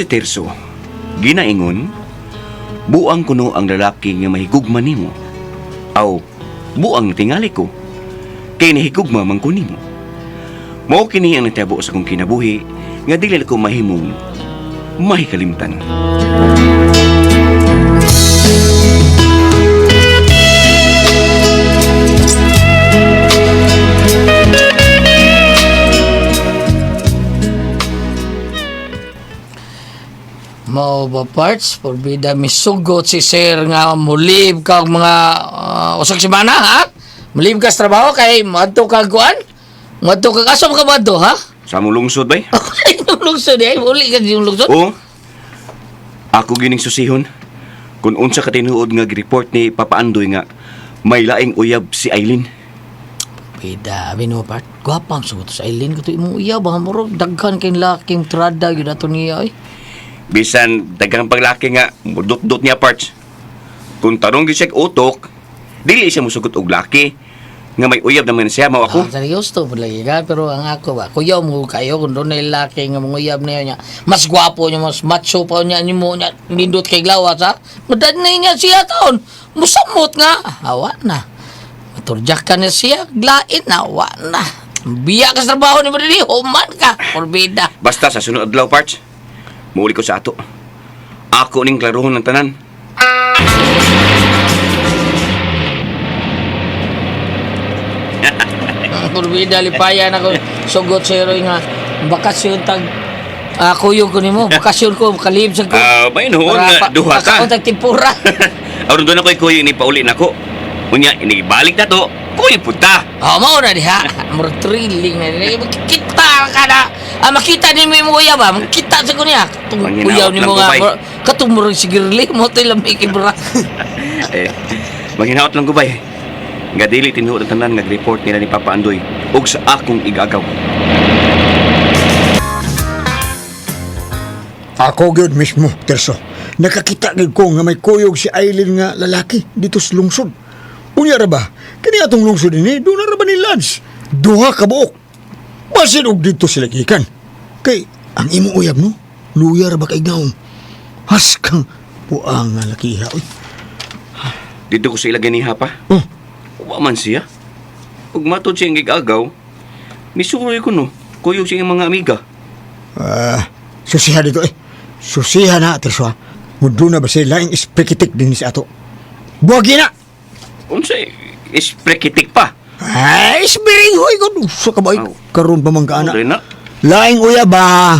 si Tirso, ginaingon, buang kuno ang lalaki nga mahigugma nimo. Aw, buang tingali ko, kay nahigugma man ko nimo. Mao kini ang natabo sa kong kinabuhi, nga dili ko mahimong mahikalimtan. Mao ba parts? Porbida misugot si sir nga mulib kag mga usag semana ha? Mulib ka sa trabaho kay madto kag kuan? Madto kag aso ka madto ha? Sa mong lungsod bay? Yung lungsod eh, uli ka yung lungsod? Oo. Ako gining susihon. Kung unsa ka tinuod nga report ni Papa Andoy nga may laing uyab si Aileen. Porbida, abi no part. Gwapang sugot sa Eileen ko to imong uyab ba murag daghan kay laking trada gyud ato niya ay. Bisan dagang paglaki nga mudot-dot niya parts. Kung tarong gyud siya utok, dili siya musugot og laki nga may uyab naman siya mao ako. Seryoso po lagi ka, pero ang ako ba, kuyaw mo kayo, kung doon na lalaki nga mga uyab na niya, mas gwapo niya, mas macho pa niya, mo niya, nindot kay glawas ha, madad na niya siya taon, musamot nga, awa na, maturjak ka na siya, glain na, awa na, biya ka sa trabaho ni Madali, human ka, porbida. Basta sa sunod adlaw parts, muuli ko sa ato. Ako ning klarohon ng tanan. Porbida, lipayan ako, sugot sa hero nga, bakasyon tag, kuyog ko ni mo, bakasyon ko, kalib sa ko. May noon nga duha ka. Ako tag tempura. Aron doon ako'y kuya ni pauli na ko. Unya, inibalik na to, kuya punta. Mao na diha. Murag thrilling na diha. Makikita ka na. Makita ni mo yung kuya ba? Makita sa kunya. Katong kuyaw ni mo nga. Katong murag sigirli mo ito ilang ikibra. Manghinaot lang ko ba nga dili tinuod ang tanan nga report nila ni Papa Andoy ug sa akong igagaw. Ako gyud mismo, Terso. Nakakita gid ko nga may kuyog si Aileen nga lalaki dito sa lungsod. Unya ra ba? Kani atong lungsod ini, do na ra ba ni Lance? Duha ka buok. Basin og dito sila gikan. Kay ang imo uyab no, luya ra ba kay gaon? Haskang puang nga lakiha oy. Dito ko sa ilagay ni Hapa. Oh, Wa man siya. Ug matod siya ang igagaw, misuroy ko no, kuyog siya mga amiga. susiha dito eh. Susiha na, Terso ha. Mudo na ba sila laing ispikitik din sa ato? Buwagi na! Unsay isprekitik pa. Ay, isbiring hoy ko. So ka ba? Aw. Karoon pa man ka anak. Uray na. Laing uya ba?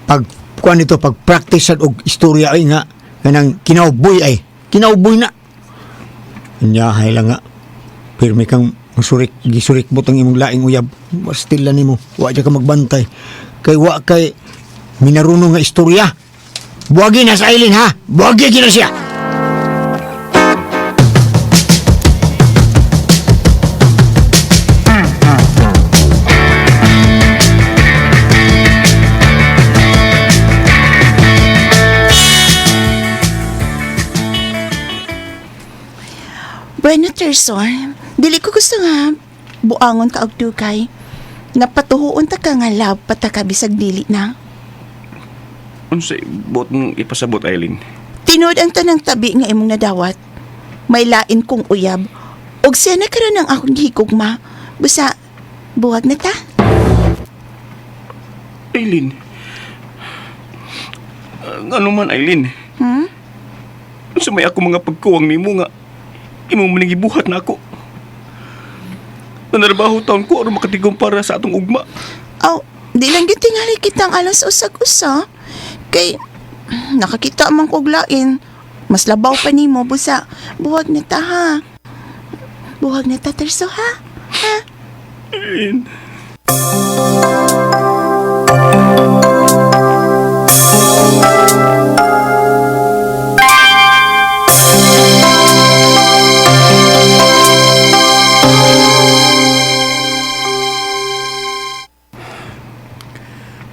Pag kuan ito, pag practice og istorya ay nga, kanang kinauboy ay. Kinauboy na. Kanyahay lang nga. Pirmi kang gisurik mo tang imong laing uyab. Bastila nimo. Wa dya ka magbantay. Kay wa kay minaruno nga istorya. Buwagi na sa Aileen ha. Buwagi na siya. Bueno, Terson, dili ko gusto nga buangon ka og dugay. Napatuhuon ta ka nga love pata ka bisag dili na. Unsay bot mong ipasabot, Aileen? Tinood ang tanang tabi nga imong nadawat. May lain kong uyab. Og siya na karon ang akong higugma. Busa, buwag na ta. Aileen? Ano man, Aileen? Sa may ako mga pagkuwang nimo nga, imong manigibuhat na ako. Nanarbaho taon ko aron makatigom para sa atong ugma. Aw, di lang gyud tingali kitang alang sa usag-usa. Kay nakakita man kog lain. Mas labaw pa nimo busa. Buwag na ta ha. Buwag na ta, Terso ha. Ha? Aileen.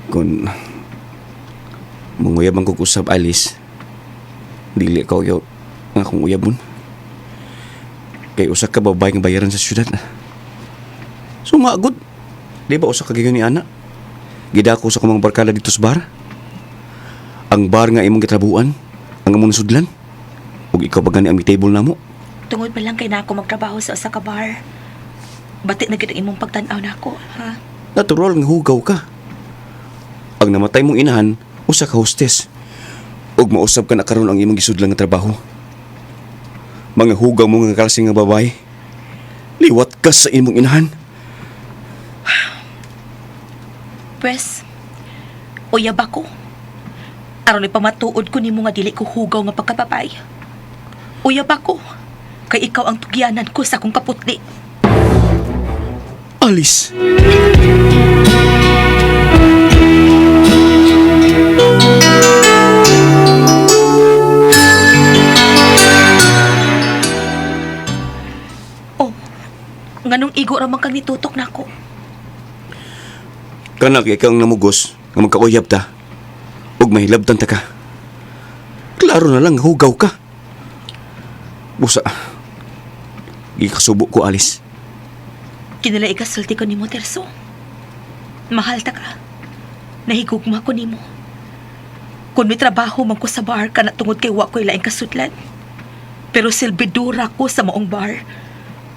Kung manguyab ang kukusab, Alice, dili ka uyaw nga akong uyabon. Kay usa ka babay nga bayaran sa syudad. So nga, good. Di ba usa ka gigon ni Ana? Gida ko sa kumang barkada dito sa bar. ang bar nga imong gitrabuan, ang among nasudlan. Ug ikaw ba gani ang table namo? Tungod pa lang kay na ako magtrabaho sa usa ka bar. Bati na gid ang imong pagtan-aw nako, ha? Natural nga hugaw ka. Ang namatay mong inahan, usa ka hostess. Ug mausab ka na karon ang imong gisudlan nga trabaho. Mga hugaw mo nga klaseng nga babae. Liwat ka sa imong inahan. Pwes, uyab ako. Aron ipamatuod ko nimo nga dili ko hugaw nga pagkababay. Uyab ako, kay ikaw ang tugyanan ko sa akong kaputli. Alice. Oh, nganong igo ramang kang nitutok nako. Kanak ikaw ang namugos nga magkauyab ta. Ug mahilabtan ta ka. Klaro na lang hugaw ka. Busa. Gikasubo ko, Alice. Kinala ikasulti ko nimo, Terso. Mahal ta ka. Nahigugma ko nimo. Kung may trabaho man ko sa bar ka na tungod kay wa ko'y laing kasudlan. Pero silbidura ko sa maong bar.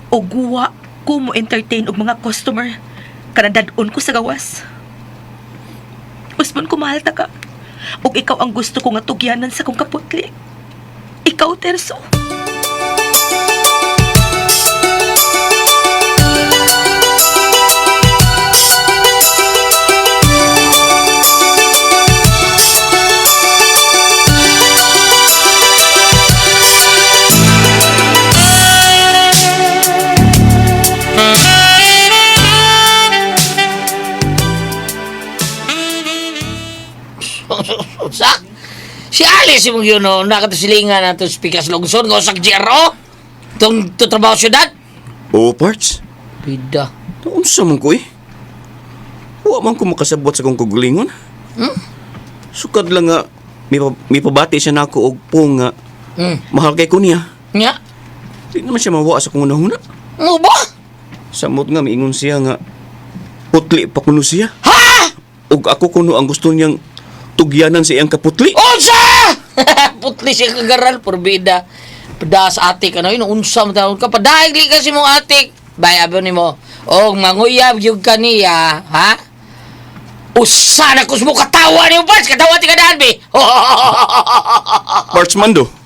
O guwa ko mo entertain og mga customer. Kanadadon ko sa gawas. Usman ko mahal ta ka. Og ikaw ang gusto ko nga tugyanan sa kong kaputli. Ikaw, Terso. Sa? Si Alice mo yun, no? Nakatasilingan na itong speakers lungsod, ngosag Jero? Itong trabaho syudad? Oo, Parts. Bida. Unsa man ko eh. Wa man ko makasabot sa kong kugulingon. Sukad lang nga, may pabati siya na ako og pong nga mahal kay ko niya. Nga? Di naman siya mawa sa kong unahuna. Ano ba? Samot nga, miingon siya nga, putli pa kuno siya. Ha? Og ako kuno ang gusto niyang tugyanan sa iyang kaputli. Unsa? Putli siya kagaral, porbida. Pedas atik, ano yun, unsa mo tawag ka. Padahig li kasi mong atik. Bayabon ni mo. O, manguyab yung kaniya, ha? Usa na kus mo katawa niyo, Parts. Katawa ti kadaan, be. Parts Mando.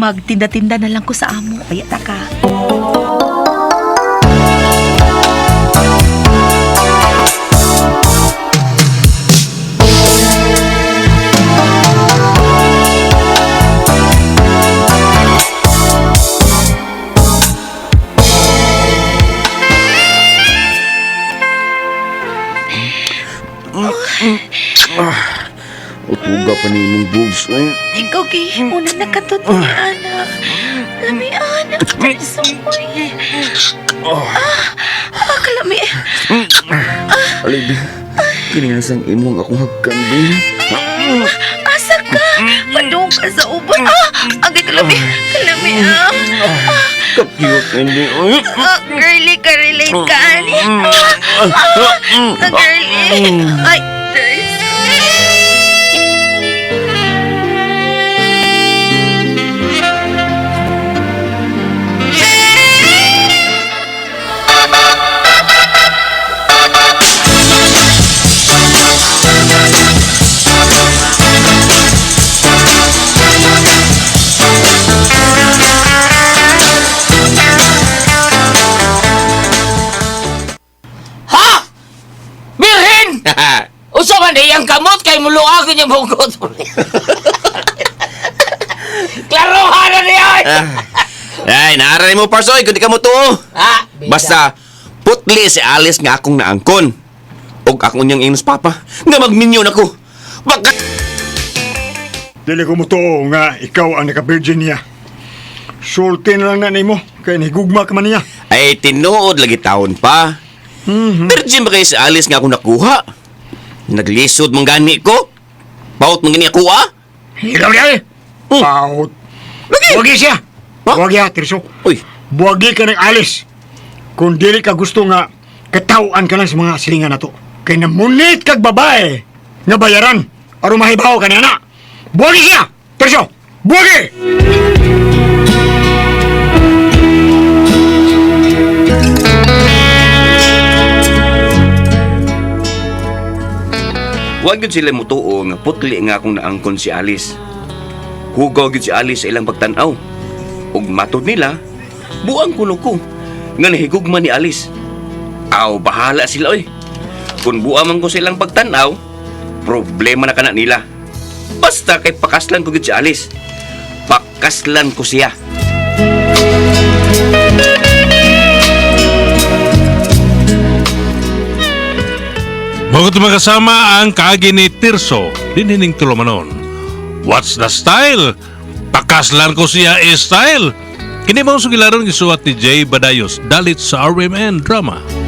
Magtinda-tinda na lang ko sa amo. Ayata ka. Utuga pa ni mong boobs. Ikaw kay una nakatot ni anak. Lami anak. Sumoy. Kalami. Alibi, kinasang imong akong hagkanding. Asa ka? Padung ka sa uban. Agay kalami. Kalami Ka-cute, hindi. Girly ka relate ka ani. Girly. Ay, Terso. Ha? Birhen! Usa man di ang kamot kay muluagin yung bungkot. Klarohan na niya! Ay, naaray mo, Parsoy, kung di ka mo to. Ha? Bida. Basta, putli si Alice nga akong naangkon. Og akong niyang inos papa, nga magminyon ako. Baka... Dili ko mo to nga ikaw ang naka-virgin niya. Sulti na lang na nimo, kaya nahigugma ka man niya. Ay, tinuod lagi taon pa. Virgin ba kayo si Alice nga ako nakuha? Naglisod mong gani ko? Paut mangini ako, ah? Hilaw niya eh. Paut. Lagi! Buwagi siya. Ha? Buwagi ha, Tirso. Uy, Buwagi ka ng alis. Kung dili ka gusto nga, katawaan ka lang sa mga silingan na to. Kay namunit kag babae nga bayaran aron mahibaw ka na. Buwagi siya! Tirso! Buwagi! huwag yun sila mutuo nga putli nga akong naangkon si Alice. Hugaw yun si Alice sa ilang pagtanaw. Ug matod nila, buang kuno ko nga nahigugma ni Alice. Aw, bahala sila oy. Kung buang man ko sa ilang pagtanaw, problema na kana nila. Basta kay pakaslan ko yun si Alice. Pakaslan ko siya. Bago magkasama ang kaagi ni Tirso, dinhining tulumanon. What's the style? Pakaslan ko siya style. Kini mo sugilaron gisuwat ni Jay Badayos dalit sa RMN Drama.